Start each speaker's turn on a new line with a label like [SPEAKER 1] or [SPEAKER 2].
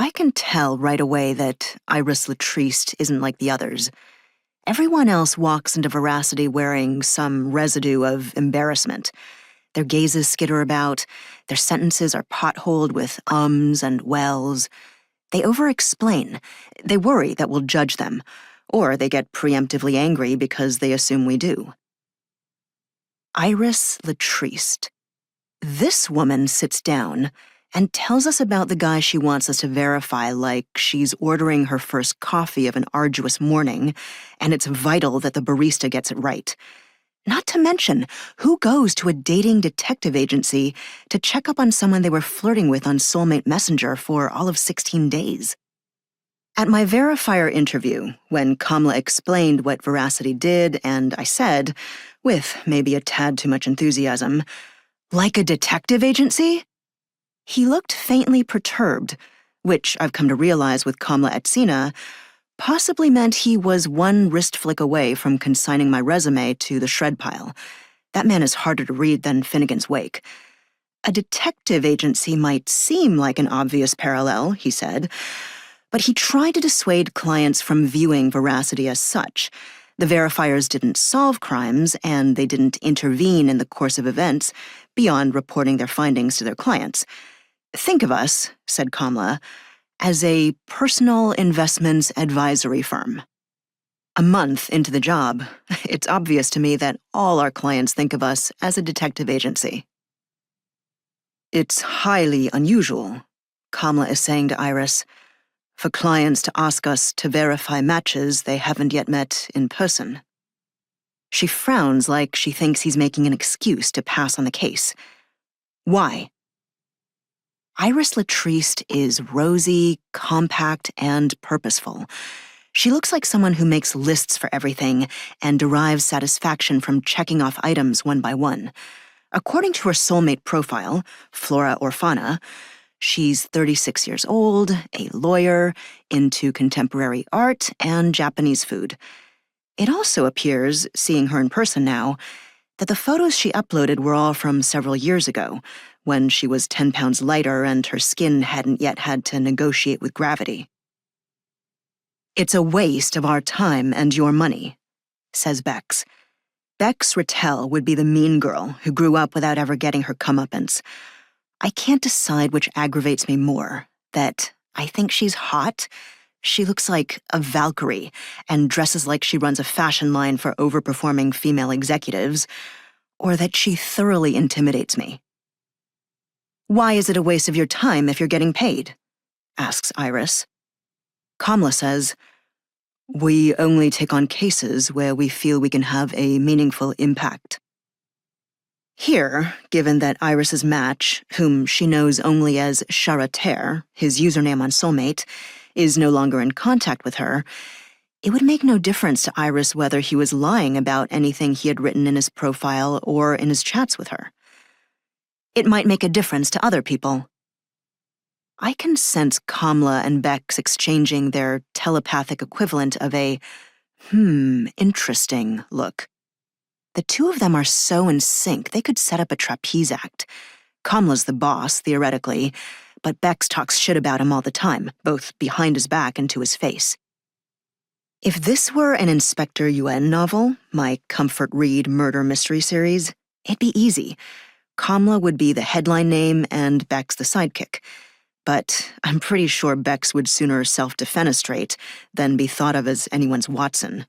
[SPEAKER 1] I can tell right away that Iris Latriste isn't like the others. Everyone else walks into Veracity wearing some residue of embarrassment. Their gazes skitter about, their sentences are potholed with ums and wells. They over-explain. They worry that we'll judge them, or they get preemptively angry because they assume we do. Iris Latriste. This woman sits down and tells us about the guy she wants us to verify like she's ordering her first coffee of an arduous morning, and it's vital that the barista gets it right. Not to mention, who goes to a dating detective agency to check up on someone they were flirting with on Soulmate Messenger for all of 16 days? At my verifier interview, when Kamla explained what Veracity did, and I said, with maybe a tad too much enthusiasm, "Like a detective agency?" he looked faintly perturbed, which I've come to realize with Kamla Etsina possibly meant he was one wrist flick away from consigning my resume to the shred pile. That man is harder to read than Finnegan's Wake. A detective agency might seem like an obvious parallel, he said, but he tried to dissuade clients from viewing Veracity as such. The verifiers didn't solve crimes, and they didn't intervene in the course of events beyond reporting their findings to their clients. Think of us, said Kamla, as a personal investments advisory firm. A month into the job, it's obvious to me that all our clients think of us as a detective agency. It's highly unusual, Kamla is saying to Iris, for clients to ask us to verify matches they haven't yet met in person. She frowns like she thinks he's making an excuse to pass on the case. Why? Iris Latriste is rosy, compact, and purposeful. She looks like someone who makes lists for everything and derives satisfaction from checking off items one by one. According to her soulmate profile, Flora or Fauna, she's 36 years old, a lawyer, into contemporary art and Japanese food. It also appears, seeing her in person now, that the photos she uploaded were all from several years ago, when she was 10 pounds lighter and her skin hadn't yet had to negotiate with gravity. It's a waste of our time and your money, says Bex. Bex Rattel would be the mean girl who grew up without ever getting her comeuppance. I can't decide which aggravates me more, that I think she's hot. She looks like a Valkyrie and dresses like she runs a fashion line for overperforming female executives, or that she thoroughly intimidates me. Why is it a waste of your time if you're getting paid? Asks Iris. Kamla says, we only take on cases where we feel we can have a meaningful impact. Here, given that Iris's match, whom she knows only as Charataire, his username on Soulmate, is no longer in contact with her, it would make no difference to Iris whether he was lying about anything he had written in his profile or in his chats with her. It might make a difference to other people. I can sense Kamla and Bex exchanging their telepathic equivalent of a, interesting look. The two of them are so in sync, they could set up a trapeze act. Kamla's the boss, theoretically, but Bex talks shit about him all the time, both behind his back and to his face. If this were an Inspector Yuen novel, my comfort read murder mystery series, it'd be easy. Kamla would be the headline name and Bex the sidekick. But I'm pretty sure Bex would sooner self-defenestrate than be thought of as anyone's Watson.